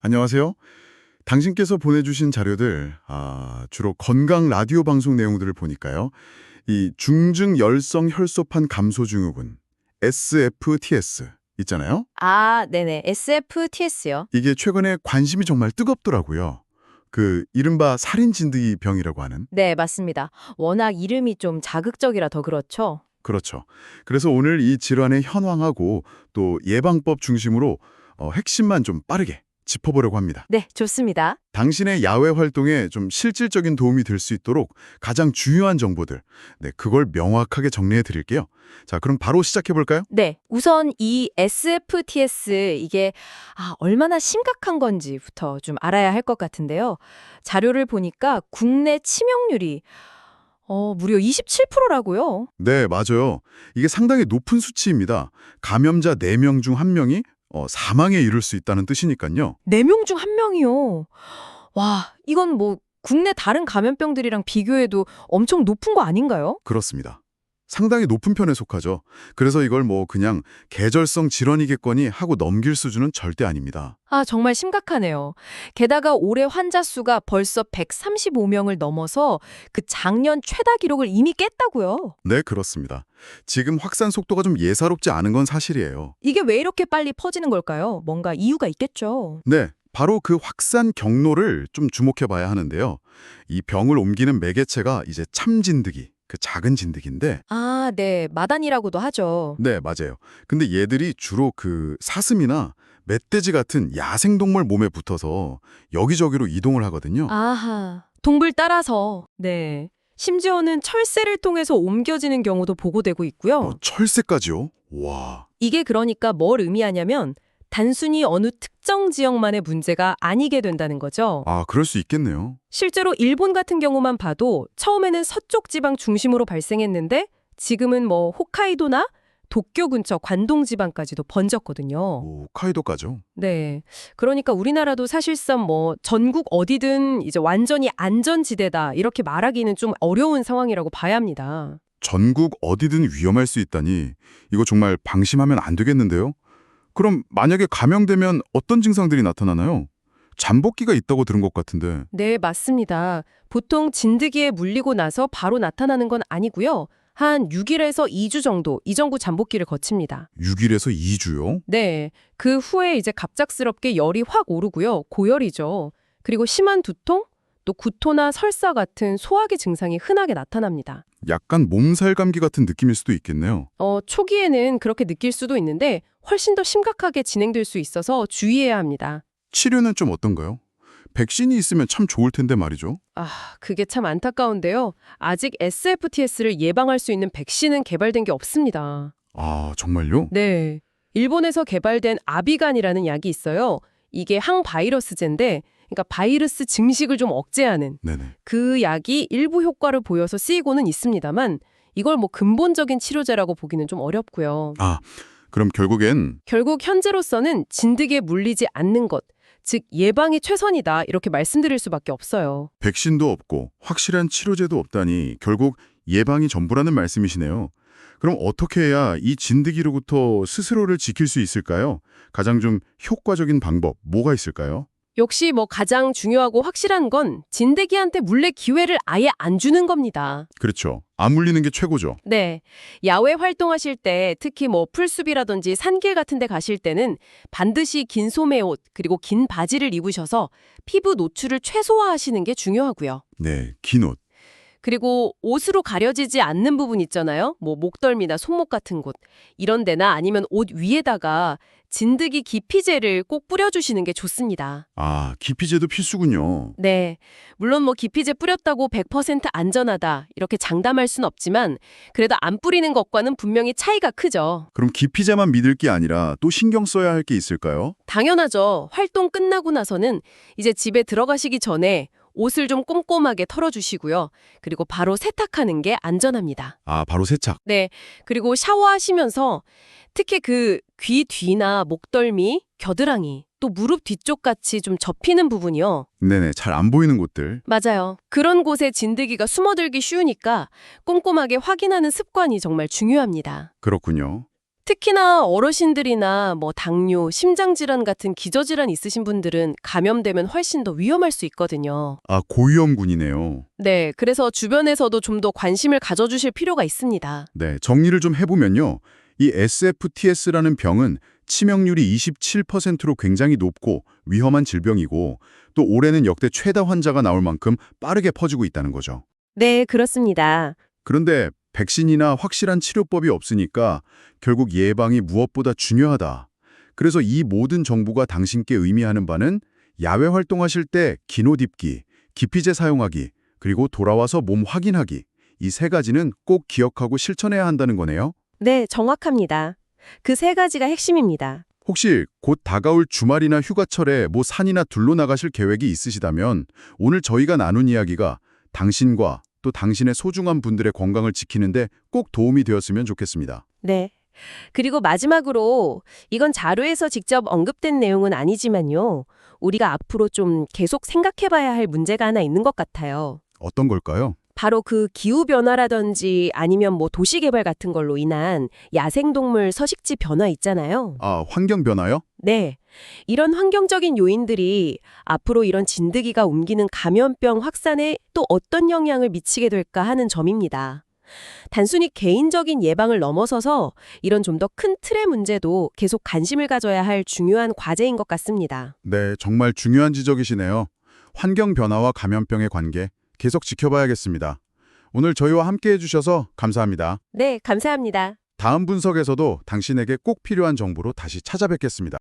안녕하세요. 당신께서 보내주신 자료들, 주로 건강 라디오 방송 내용들을 보니까요. 이 중증열성 혈소판 감소 증후군, SFTS 있잖아요. 네네. SFTS요. 이게 최근에 관심이 정말 뜨겁더라고요. 그 이른바 살인진드기 병이라고 하는. 네, 맞습니다. 워낙 이름이 좀 자극적이라 더 그렇죠. 그렇죠. 그래서 오늘 이 질환의 현황하고 또 예방법 중심으로 핵심만 좀 빠르게 짚어보려고 합니다. 네, 좋습니다. 당신의 야외 활동에 좀 실질적인 도움이 될 수 있도록 가장 중요한 정보들, 그걸 명확하게 정리해 드릴게요. 자, 그럼 바로 시작해 볼까요? 네, 우선 이 SFTS 이게 얼마나 심각한 건지부터 좀 알아야 할 것 같은데요. 자료를 보니까 국내 치명률이 무려 27%라고요. 네, 맞아요. 이게 상당히 높은 수치입니다. 감염자 4명 중 1명이 사망에 이를 수 있다는 뜻이니까요. 4명 중 1명이요. 와, 이건 뭐 국내 다른 감염병들이랑 비교해도 엄청 높은 거 아닌가요? 그렇습니다. 상당히 높은 편에 속하죠. 그래서 이걸 뭐 그냥 계절성 질환이겠거니 하고 넘길 수준은 절대 아닙니다. 정말 심각하네요. 게다가 올해 환자 수가 벌써 135명을 넘어서 그 작년 최다 기록을 이미 깼다고요. 네, 그렇습니다. 지금 확산 속도가 좀 예사롭지 않은 건 사실이에요. 이게 왜 이렇게 빨리 퍼지는 걸까요? 뭔가 이유가 있겠죠. 네, 바로 그 확산 경로를 좀 주목해 봐야 하는데요. 이 병을 옮기는 매개체가 이제 참진드기, 그 작은 진드기인데, 네. 마단이라고도 하죠. 네, 맞아요. 근데 얘들이 주로 그 사슴이나 멧돼지 같은 야생동물 몸에 붙어서 여기저기로 이동을 하거든요. 아하. 동굴 따라서. 네. 심지어는 철새를 통해서 옮겨지는 경우도 보고되고 있고요. 철새까지요? 와, 이게 그러니까 뭘 의미하냐면 단순히 어느 특정 지역만의 문제가 아니게 된다는 거죠. 그럴 수 있겠네요. 실제로 일본 같은 경우만 봐도 처음에는 서쪽 지방 중심으로 발생했는데 지금은 뭐 홋카이도나 도쿄 근처 관동 지방까지도 번졌거든요. 홋카이도까지요? 네. 그러니까 우리나라도 사실상 뭐 전국 어디든 이제 완전히 안전지대다 이렇게 말하기는 좀 어려운 상황이라고 봐야 합니다. 전국 어디든 위험할 수 있다니 이거 정말 방심하면 안 되겠는데요? 그럼 만약에 감염되면 어떤 증상들이 나타나나요? 잠복기가 있다고 들은 것 같은데. 네, 맞습니다. 보통 진드기에 물리고 나서 바로 나타나는 건 아니고요. 한 6일에서 2주 정도 이전구 잠복기를 거칩니다. 6일에서 2주요? 네, 그 후에 이제 갑작스럽게 열이 확 오르고요. 고열이죠. 그리고 심한 두통, 또 구토나 설사 같은 소화기 증상이 흔하게 나타납니다. 약간 몸살 감기 같은 느낌일 수도 있겠네요. 초기에는 그렇게 느낄 수도 있는데 훨씬 더 심각하게 진행될 수 있어서 주의해야 합니다. 치료는 좀 어떤가요? 백신이 있으면 참 좋을 텐데 말이죠. 그게 참 안타까운데요. 아직 SFTS를 예방할 수 있는 백신은 개발된 게 없습니다. 정말요? 네. 일본에서 개발된 아비간이라는 약이 있어요. 이게 항바이러스제인데, 그러니까 바이러스 증식을 좀 억제하는 네네. 그 약이 일부 효과를 보여서 쓰이고는 있습니다만 이걸 뭐 근본적인 치료제라고 보기는 좀 어렵고요. 그럼 결국엔 결국 현재로서는 진드기에 물리지 않는 것, 즉 예방이 최선이다 이렇게 말씀드릴 수밖에 없어요. 백신도 없고 확실한 치료제도 없다니 결국 예방이 전부라는 말씀이시네요. 그럼 어떻게 해야 이 진드기로부터 스스로를 지킬 수 있을까요? 가장 좀 효과적인 방법 뭐가 있을까요? 역시 뭐 가장 중요하고 확실한 건 진드기한테 물릴 기회를 아예 안 주는 겁니다. 그렇죠. 안 물리는 게 최고죠. 네. 야외 활동하실 때 특히 뭐 풀숲이라든지 산길 같은 데 가실 때는 반드시 긴 소매 옷 그리고 긴 바지를 입으셔서 피부 노출을 최소화하시는 게 중요하고요. 네, 긴 옷. 그리고 옷으로 가려지지 않는 부분 있잖아요. 뭐 목덜미나 손목 같은 곳. 이런 데나 아니면 옷 위에다가 진드기 기피제를 꼭 뿌려주시는 게 좋습니다. 기피제도 필수군요. 네. 물론 뭐 기피제 뿌렸다고 100% 안전하다 이렇게 장담할 순 없지만 그래도 안 뿌리는 것과는 분명히 차이가 크죠. 그럼 기피제만 믿을 게 아니라 또 신경 써야 할 게 있을까요? 당연하죠. 활동 끝나고 나서는 이제 집에 들어가시기 전에 옷을 좀 꼼꼼하게 털어주시고요. 그리고 바로 세탁하는 게 안전합니다. 바로 세착. 네. 그리고 샤워하시면서 특히 그 귀 뒤나 목덜미, 겨드랑이, 또 무릎 뒤쪽 같이 좀 접히는 부분이요. 네네, 잘 안 보이는 곳들. 맞아요. 그런 곳에 진드기가 숨어들기 쉬우니까 꼼꼼하게 확인하는 습관이 정말 중요합니다. 그렇군요. 특히나 어르신들이나 뭐 당뇨, 심장질환 같은 기저질환 있으신 분들은 감염되면 훨씬 더 위험할 수 있거든요. 아, 고위험군이네요. 네, 그래서 주변에서도 좀 더 관심을 가져주실 필요가 있습니다. 네, 정리를 좀 해보면요. 이 SFTS라는 병은 치명률이 27%로 굉장히 높고 위험한 질병이고 또 올해는 역대 최다 환자가 나올 만큼 빠르게 퍼지고 있다는 거죠. 네, 그렇습니다. 그런데 백신이나 확실한 치료법이 없으니까 결국 예방이 무엇보다 중요하다. 그래서 이 모든 정보가 당신께 의미하는 바는 야외 활동하실 때 긴 옷 입기, 기피제 사용하기, 그리고 돌아와서 몸 확인하기. 이 세 가지는 꼭 기억하고 실천해야 한다는 거네요. 네, 정확합니다. 그 세 가지가 핵심입니다. 혹시 곧 다가올 주말이나 휴가철에 뭐 산이나 둘로 나가실 계획이 있으시다면 오늘 저희가 나눈 이야기가 당신과 또 당신의 소중한 분들의 건강을 지키는데 꼭 도움이 되었으면 좋겠습니다. 네. 그리고 마지막으로 이건 자료에서 직접 언급된 내용은 아니지만요. 우리가 앞으로 좀 계속 생각해봐야 할 문제가 하나 있는 것 같아요. 어떤 걸까요? 바로 그 기후변화라든지 아니면 뭐 도시개발 같은 걸로 인한 야생동물 서식지 변화 있잖아요. 아, 환경 변화요? 네. 이런 환경적인 요인들이 앞으로 이런 진드기가 옮기는 감염병 확산에 또 어떤 영향을 미치게 될까 하는 점입니다. 단순히 개인적인 예방을 넘어서서 이런 좀 더 큰 틀의 문제도 계속 관심을 가져야 할 중요한 과제인 것 같습니다. 네, 정말 중요한 지적이시네요. 환경 변화와 감염병의 관계 계속 지켜봐야겠습니다. 오늘 저희와 함께 해주셔서 감사합니다. 네, 감사합니다. 다음 분석에서도 당신에게 꼭 필요한 정보로 다시 찾아뵙겠습니다.